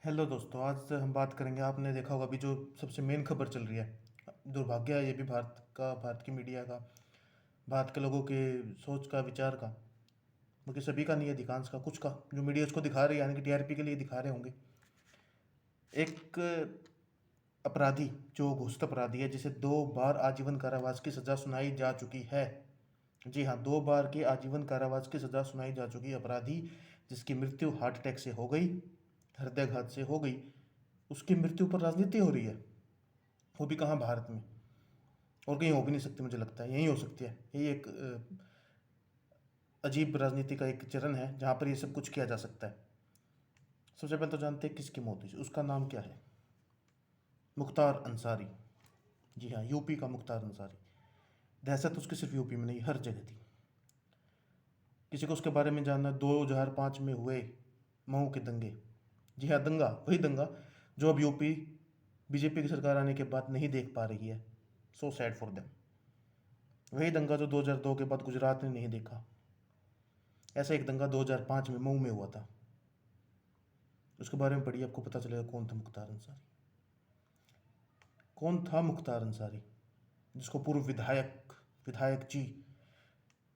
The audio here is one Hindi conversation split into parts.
हेलो दोस्तों, आज हम बात करेंगे। आपने देखा होगा अभी जो सबसे मेन खबर चल रही है, दुर्भाग्य है ये भी भारत की मीडिया का, भारत के लोगों के सोच का, विचार का, बल्कि सभी का नहीं है, अधिकांश का, कुछ का जो मीडिया उसको दिखा रही है, यानी कि टीआरपी के लिए दिखा रहे होंगे। एक अपराधी जो घोषित अपराधी है, जिसे 2 बार आजीवन कारावास की सज़ा सुनाई जा चुकी है। जी हाँ, 2 बार के आजीवन कारावास की सज़ा सुनाई जा चुकी अपराधी, जिसकी मृत्यु हार्ट अटैक से हो गई, हृदयघात से हो गई, उसकी मृत्यु पर राजनीति हो रही है। वो भी कहाँ, भारत में। और कहीं हो भी नहीं सकती, मुझे लगता है यहीं हो सकती है। यही एक अजीब राजनीति का एक चरण है जहाँ पर ये सब कुछ किया जा सकता है। सबसे पहले तो जानते हैं किसकी मौत हुई। उसका नाम क्या है? मुख्तार अंसारी। जी हाँ, यूपी का मुख्तार अंसारी। दहशत उसकी सिर्फ यूपी में नहीं, हर जगह थी। किसी को उसके बारे में जानना, 2005 में हुए मऊ के दंगे। जी हाँ, दंगा, वही दंगा जो अब यूपी बीजेपी की सरकार आने के बाद नहीं देख पा रही है। So sad for them. वही दंगा जो 2002 के बाद गुजरात ने नहीं देखा। ऐसा एक दंगा 2005 में मऊ में हुआ था। उसके बारे में पढ़िए, आपको पता चलेगा कौन था मुख्तार अंसारी। कौन था मुख्तार अंसारी, जिसको पूर्व विधायक विधायक जी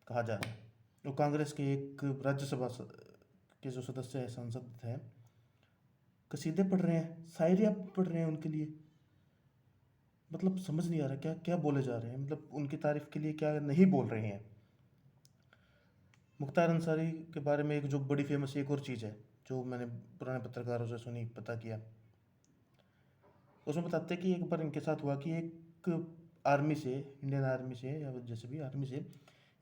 कहा जा रहा है। वो कांग्रेस के एक राज्यसभा के जो सदस्य हैं, सांसद हैं, कसीदे पढ़ रहे हैं, शायरियाँ पढ़ रहे हैं उनके लिए। मतलब समझ नहीं आ रहा क्या क्या बोले जा रहे हैं, मतलब उनकी तारीफ के लिए क्या नहीं बोल रहे हैं। मुख्तार अंसारी के बारे में एक जो बड़ी फेमस एक और चीज़ है, जो मैंने पुराने पत्रकारों से सुनी, पता किया। उसमें बताते हैं कि एक बार इनके साथ हुआ कि एक आर्मी से, इंडियन आर्मी से या जैसे भी आर्मी से,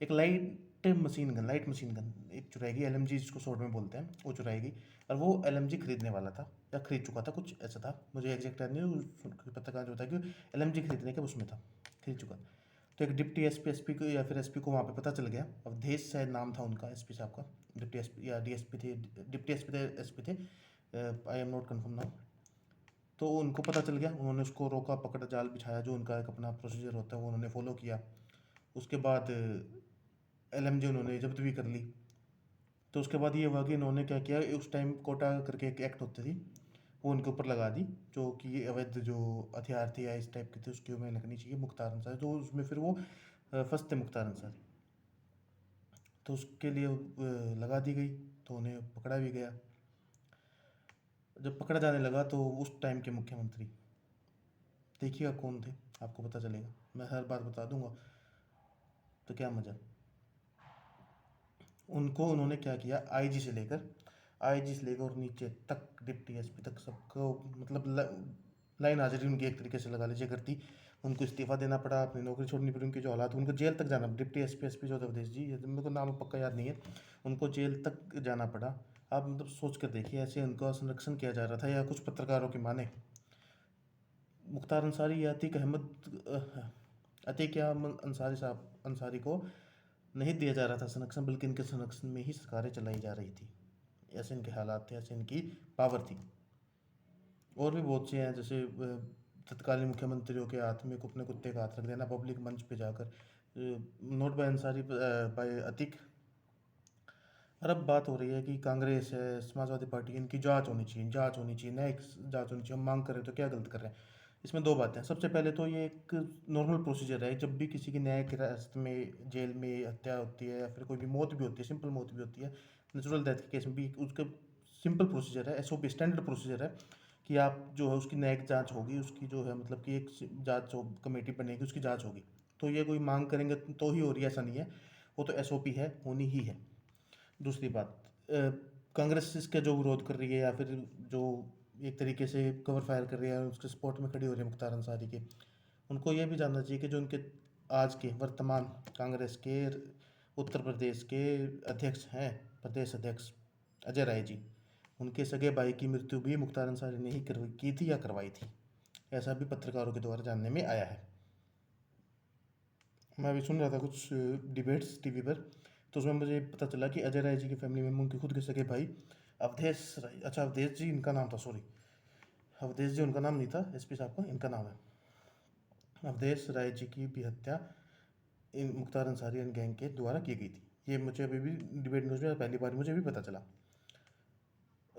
एक लाइट मशीन गन एक चुराएगी, एलएमजी जिसको शॉर्ट में बोलते हैं, वो चुराएगी। और वो एलएमजी खरीदने वाला था या खरीद चुका था, कुछ ऐसा था, मुझे एग्जैक्ट याद नहीं। पत्रकार जो था कि एलएमजी खरीदने के उसमें था, खरीद चुका। तो एक डिप्टी एसपी को या फिर एसपी को वहाँ पे पता चल गया। अवधेश शायद नाम था उनका, एसपी साहब का। डिप्टी एसपी या डीएसपी थे, डिप्टी एसपी थे, एसपी थे, I am not confirm now. तो उनको पता चल गया, उन्होंने उसको रोका, पकड़ा, जाल बिछाया, जो उनका एक अपना प्रोसीजर होता है वो उन्होंने फॉलो किया। उसके बाद एलएमजी उन्होंने जब्त भी कर ली। तो उसके बाद ये हुआ कि इन्होंने क्या किया, उस टाइम कोटा करके एक एक्ट होती थी, वो उनके ऊपर लगा दी, जो कि अवैध जो हथियार थे या इस टाइप के थे उसके में लगनी चाहिए मुख्तार अंसारी। तो उसमें फिर वो फंसते मुख्तार अंसारी। तो उसके लिए लगा दी गई, तो उन्हें पकड़ा भी गया। जब पकड़ा जाने लगा तो उस टाइम के मुख्यमंत्री, देखिएगा कौन थे, आपको पता चलेगा, मैं हर बात बता दूंगा तो क्या मज़ा। उनको उन्होंने क्या किया, आईजी से लेकर और नीचे तक, डिप्टी एसपी तक, सबको मतलब लाइन हाजिरी उनकी एक तरीके से लगा लीजिए करती। उनको इस्तीफा देना पड़ा, अपनी नौकरी छोड़नी पड़ी, उनके जो हालात, उनको जेल तक जाना, डिप्टी एसपी जो अवधेश जी, ये तो मेरे को नाम पक्का याद नहीं है, उनको जेल तक जाना पड़ा। आप मतलब सोच कर देखिए, ऐसे उनका संरक्षण किया जा रहा था। या कुछ पत्रकारों की माने, मुख्तार अंसारी या अतीक या अंसारी साहब, अंसारी को नहीं दिया जा रहा था संरक्षण, बल्कि इनके संरक्षण में ही सरकारें चलाई जा रही थी। ऐसे इनके हालात थे, ऐसे इनकी पावर थी। और भी बहुत से हैं, जैसे तत्कालीन मुख्यमंत्रियों के हाथ में अपने कुत्ते का हाथ रख देना पब्लिक मंच पे जाकर। Note by Ansari, by Atiq. और अब बात हो रही है कि कांग्रेस है, समाजवादी पार्टी, इनकी जांच होनी चाहिए, जांच होनी चाहिए, न्यायिक जांच होनी चाहिए। हम मांग कर रहे हैं तो क्या गलत कर रहे हैं? इसमें दो बातें हैं। सबसे पहले तो ये एक नॉर्मल प्रोसीजर है, जब भी किसी की न्यायिक हिरासत में, जेल में हत्या होती है या फिर कोई भी मौत भी होती है, सिंपल मौत भी होती है, नेचुरल डेथ के केस में भी उसका सिंपल प्रोसीजर है, एसओपी स्टैंडर्ड प्रोसीजर है कि आप जो है उसकी न्यायिक जांच होगी, उसकी जो है मतलब कि एक जांच हो, कमेटी बनेगी, उसकी जांच होगी। तो ये कोई मांग करेंगे तो ही हो रही है, ऐसा नहीं है, वो तो एसओपी है, होनी ही है। दूसरी बात, कांग्रेस इसका जो विरोध कर रही है या फिर जो एक तरीके से कवर फायर कर रही है, उसके सपोर्ट में खड़ी हो रही है मुख्तार अंसारी के, उनको ये भी जानना चाहिए कि जो उनके आज के वर्तमान कांग्रेस के उत्तर प्रदेश के अध्यक्ष हैं, प्रदेश अध्यक्ष अजय राय जी, उनके सगे भाई की मृत्यु भी मुख्तार अंसारी ने ही की थी या करवाई थी। ऐसा भी पत्रकारों के द्वारा जानने में आया है। मैं अभी सुन रहा था कुछ डिबेट्स टीवी पर, तो उसमें मुझे पता चला कि अजय राय जी की फैमिली में उनके खुद के सगे भाई अवधेश राय, अच्छा अवधेश जी इनका नाम था, सॉरी, अवधेश जी उनका नाम नहीं था, एसपी साहब का इनका नाम है। अवधेश राय जी की भी हत्या इन मुख्तार अंसारी एंड गैंग के द्वारा की गई थी। ये मुझे अभी भी डिबेट न्यूज़ में पहली बार मुझे भी पता चला।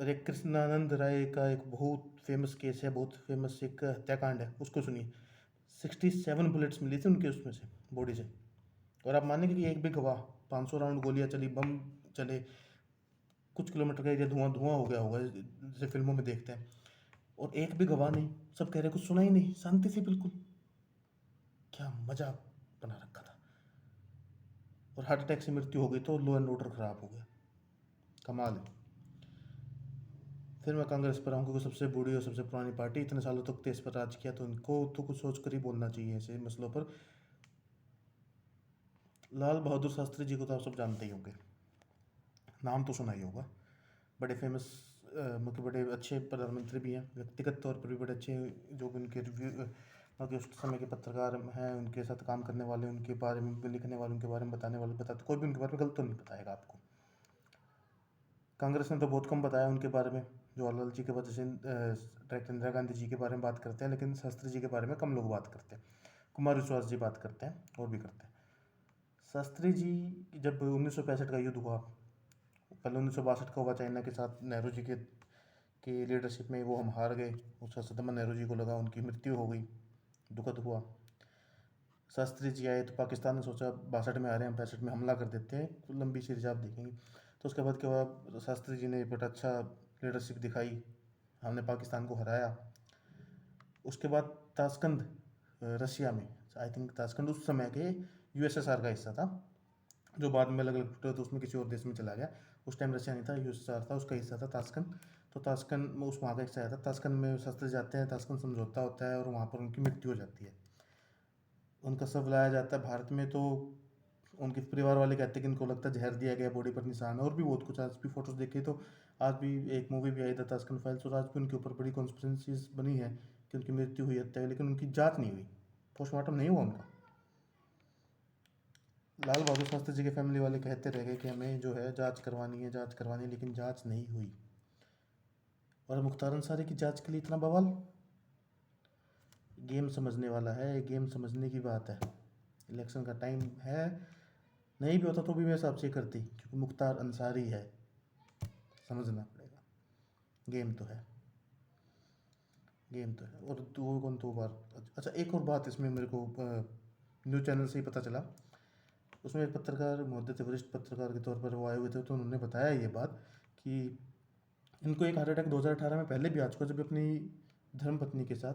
और एक कृष्णानंद राय का एक बहुत फेमस केस है, बहुत फेमस एक हत्याकांड है, उसको सुनिए। 67 बुलेट्स मिली थी उनके उसमें से, बॉडी से। और आप मानेंगे कि एक भी गवाह, 500 राउंड गोलियां चली, बम चले, कुछ किलोमीटर का एरिया धुआं धुआं हो गया होगा जैसे फिल्मों में देखते हैं, और एक भी गवाह नहीं। सब कह रहे कुछ सुना ही नहीं, शांति थी बिल्कुल। क्या मजा बना रखा था। और हार्ट अटैक से मृत्यु हो गई तो लॉ एंड ऑर्डर खराब हो गया। कमाल है। फिर मैं कांग्रेस पर आऊँ, क्योंकि सबसे बूढ़ी और सबसे पुरानी पार्टी, इतने सालों तक देश पर राज किया, तो उनको तो कुछ सोच कर ही बोलना चाहिए ऐसे मसलों पर। लाल बहादुर शास्त्री जी को तो आप सब जानते ही होंगे, नाम तो सुना ही होगा। बड़े फेमस, मतलब बड़े अच्छे प्रधानमंत्री भी हैं, व्यक्तिगत तौर पर भी बड़े अच्छे। जो भी उनके रिव्यू, मतलब उस समय के पत्रकार हैं, उनके साथ काम करने वाले, उनके बारे में लिखने वाले, उनके बारे में बताने वाले, बताते कोई भी उनके बारे में गलत तो नहीं बताएगा आपको। कांग्रेस ने तो बहुत कम बताया उनके बारे में। जवाहरलाल जी के बाद जैसे डायरेक्टर इंदिरा गांधी जी के बारे में बात करते हैं, लेकिन शास्त्री जी के बारे में कम लोग बात करते हैं। कुमार विश्वास जी बात करते हैं, और भी करते हैं। शास्त्री जी, जब 1965 का युद्ध हुआ, पहले 1962 का हुआ चाइना के साथ, नेहरू जी के लीडरशिप में वो हम हार गए। उसका सदमा नेहरू जी को लगा, उनकी मृत्यु हो गई, दुखद हुआ। शास्त्री जी आए तो पाकिस्तान ने सोचा 62 में आ रहे हैं, 65 में हमला कर देते हैं, तो लंबी सीरीज आप देखेंगे। तो उसके बाद क्या हुआ, शास्त्री जी ने बड़ा अच्छा लीडरशिप दिखाई, हमने पाकिस्तान को हराया। उसके बाद ताशकंद, रशिया में, आई थिंक ताशकंद उस समय के यूएसएसआर का हिस्सा था, जो बाद में अलग अलग टूटे तो उसमें किसी और देश में चला गया। उस टाइम रशिया नहीं था, यूएसएसआर था, उसका हिस्सा था ताशकंद। तो ताशकंद में उस वहाँ का हिस्सा आया था। ताशकंद में शास्त्री जाते हैं, ताशकंद समझौता होता है, और वहाँ पर उनकी मृत्यु हो जाती है। उनका शव लाया जाता है भारत में, तो उनके परिवार वाले कहते हैं कि इनको लगता है जहर दिया गया, बॉडी पर निशान है, और भी बहुत कुछ। आज भी फोटोज देखे तो आज भी एक मूवी भी आई था ताशकंद फाइल्स, और आज भी उनके ऊपर बड़ी कॉन्स्पिरेसीज बनी है कि उनकी मृत्यु हुई, हत्या हुई, लेकिन उनकी जाँच नहीं हुई, पोस्टमार्टम नहीं हुआ उनका। लाल बहादुर शास्त्री जी के फैमिली वाले कहते रह गए कि हमें जो है जांच करवानी है, जांच करवानी है, लेकिन जांच नहीं हुई। और मुख्तार अंसारी की जांच के लिए इतना बवाल। गेम समझने वाला है, गेम समझने की बात है। इलेक्शन का टाइम है, नहीं भी होता तो भी मैं हिसाब से करती, क्योंकि मुख्तार अंसारी है, समझना पड़ेगा। गेम तो है, गेम तो है। और दो कौन दो बार। अच्छा, एक और बात इसमें मेरे को न्यूज़ चैनल से ही पता चला। उसमें एक पत्रकार महोदय थे, वरिष्ठ पत्रकार के तौर पर वो आए हुए थे, तो उन्होंने बताया ये बात कि इनको एक हार्ट अटैक 2018 में पहले भी आ चुका, जब अपनी धर्मपत्नी के साथ,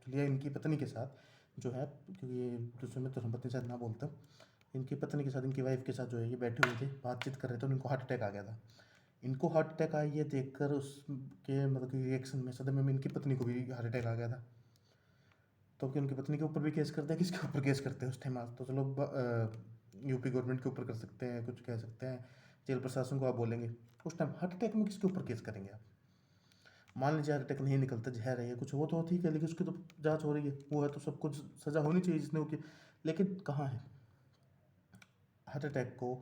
लिया इनकी पत्नी के साथ जो है, क्योंकि ये दूसरे में धर्मपत्नी शायद ना बोलता, इनकी पत्नी के साथ, इनकी वाइफ के साथ जो है ये बैठे हुए थे, बातचीत कर रहे थे, और इनको हार्ट अटैक आ गया था। इनको हार्ट अटैक आई ये देखकर उसके मतलब कि रिएक्शन में, सदमे में, इनकी पत्नी को भी हार्ट अटैक आ गया था। तो कि उनकी पत्नी के ऊपर भी केस करते हैं, किसके ऊपर केस करते हैं उस टाइम। आज तो चलो यूपी गवर्नमेंट के ऊपर कर सकते हैं, कुछ कह सकते हैं, जेल प्रशासन को आप बोलेंगे। उस टाइम हार्ट अटैक में किसके ऊपर केस करेंगे आप। मान लीजिए हार्ट अटैक नहीं निकलता, जहर है या कुछ हो तो ठीक है, लेकिन उसकी तो जांच हो रही है, वो है तो सब कुछ सज़ा होनी चाहिए जिसने वो की। लेकिन कहाँ है। हार्ट अटैक को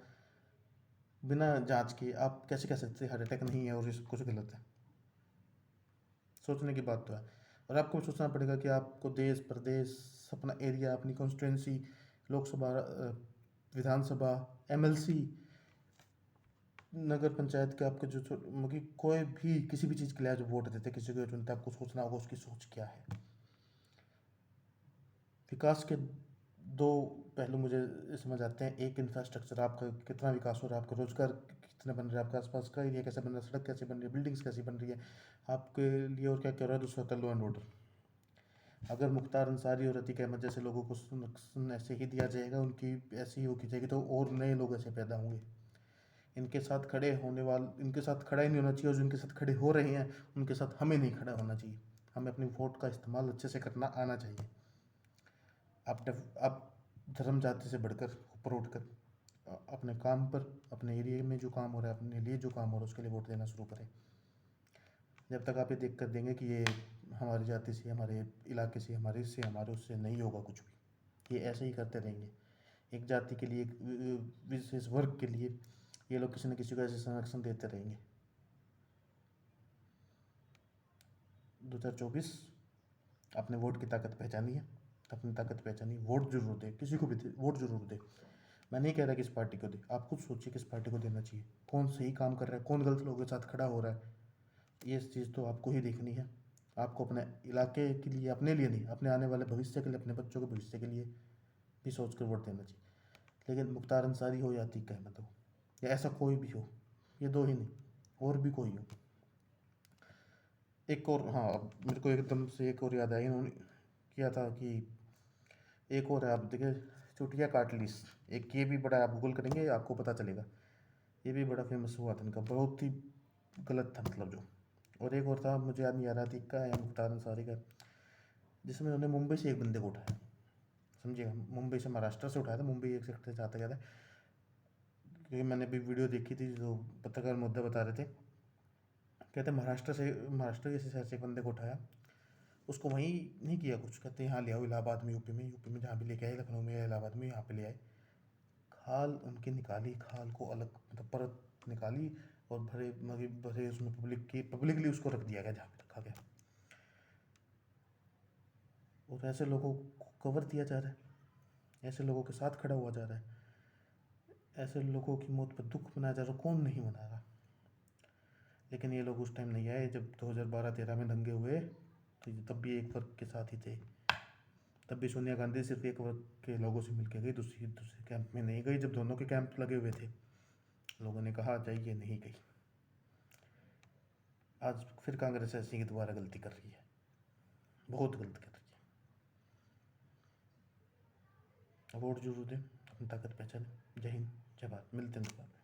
बिना जांच के आप कैसे कह सकते हैं हार्ट अटैक नहीं है और ये सब कुछ गलत है। सोचने की बात तो है। और आपको भी सोचना पड़ेगा कि आपको देश प्रदेश, अपना एरिया, अपनी कॉन्स्टिट्यूंसी, लोकसभा, विधानसभा, एमएलसी, नगर पंचायत के आपके जो मतलब कोई भी किसी भी चीज़ के लिए जो वोट देते, किसी को चुनते, आपको सोचना होगा उसकी सोच क्या है। विकास के दो पहलू मुझे समझ आते हैं। एक, इंफ्रास्ट्रक्चर, आपका कितना विकास हो रहा है, आपका रोजगार कितने बन रहे हैं, आपके आसपास का एरिया कैसे बन रहा है, सड़क कैसे बन रही है, बिल्डिंग्स कैसी बन रही है आपके लिए, और क्या क्या रहा है। दूसरा होता है लॉ एंड ऑर्डर। अगर मुख्तार अंसारी और अतीक अहमद जैसे लोगों को सुन ऐसे ही दिया जाएगा, उनकी ऐसी ही वो की जाएगी, तो और नए लोग ऐसे पैदा होंगे। इनके साथ खड़े होने वाले, इनके साथ खड़ा ही नहीं होना चाहिए, और जो इनके साथ खड़े हो रहे हैं उनके साथ हमें नहीं खड़ा होना चाहिए। हमें अपनी वोट का इस्तेमाल अच्छे से करना आना चाहिए। आप धर्म जाति से बढ़कर ऊपर उठकर अपने काम पर, अपने एरिया में जो काम हो रहा है, अपने लिए जो काम हो रहा है, उसके लिए वोट देना शुरू करें। जब तक आप ये देख कर देंगे कि ये हमारी जाति से, हमारे इलाके से, हमारे इससे, हमारे उससे, नहीं होगा कुछ भी। ये ऐसे ही करते रहेंगे। एक जाति के लिए, एक विशेष वर्ग के लिए ये लोग किसी न किसी को ऐसे संरक्षण देते रहेंगे। 2024, अपने वोट की ताकत पहचानिए, अपनी ताकत पहचानिए, वोट जरूर दे, किसी को भी दे, वोट जरूर दे। मैं नहीं कह रहा कि इस पार्टी को दे, आप खुद सोचिए किस पार्टी को देना चाहिए, कौन सही काम कर रहा है, कौन गलत लोगों के साथ खड़ा हो रहा है। ये चीज़ तो आपको ही देखनी है। आपको अपने इलाके के लिए, अपने लिए नहीं, अपने आने वाले भविष्य के लिए, अपने बच्चों के भविष्य के लिए भी सोच कर वोट देना चाहिए। लेकिन मुख्तार अंसारी हो या अतीक अहमद हो या ऐसा कोई भी हो, ये दो ही नहीं, और भी कोई हो। एक और, हाँ, अब मेरे को एकदम से एक और याद आई, उन्होंने किया था कि एक और है, आप देखिए, चुटिया काटलिस, एक ये भी बड़ा, आप गूगल करेंगे आपको पता चलेगा, ये भी बड़ा फेमस हुआ था इनका, बहुत ही गलत था मतलब जो। और एक और था, मुझे याद नहीं आ रहा था का या मुख्तार अंसारी का, जिसमें उन्होंने मुंबई से एक बंदे को उठाया, समझिएगा, मुंबई से, महाराष्ट्र से उठाया था, मुंबई एक सेक्टर से आता गया था, क्योंकि मैंने भी वीडियो देखी थी जो पत्रकार मुद्दा बता रहे थे, कहते महाराष्ट्र के शहर से एक बंदे को उठाया, उसको वहीं नहीं किया कुछ, कहते यहाँ ले आओ इलाहाबाद में, यूपी में जहाँ भी लेके आए, लखनऊ में या इलाहाबाद में, यहाँ पे ले आए, खाल उनकी निकाली, खाल को अलग मतलब परत निकाली, और भरे मगे भरे उसमें पब्लिकली उसको रख दिया गया जहाँ पे रखा गया। और ऐसे लोगों को कवर दिया जा रहा है, ऐसे लोगों के साथ खड़ा हुआ जा रहा है, ऐसे लोगों की मौत पर दुख मनाया जा रहा है, कौन नहीं मना रहा। लेकिन ये लोग उस टाइम नहीं आए जब 2012-13 में दंगे हुए, तो तब भी एक वर्ग के साथ ही थे, तब भी सोनिया गांधी सिर्फ एक वर्ग के लोगों से मिलकर गई, दूसरे दूसरे कैंप में नहीं गई, जब दोनों के कैंप लगे हुए थे लोगों ने कहा जाइए, नहीं गई। आज फिर कांग्रेस ऐसी की दोबारा गलती कर रही है, बहुत गलत कर रही है। वोट जरूर दें, अपनी ताकत पहचानें। जय हिंद, जय भारत, मिलते हैं दोबारा।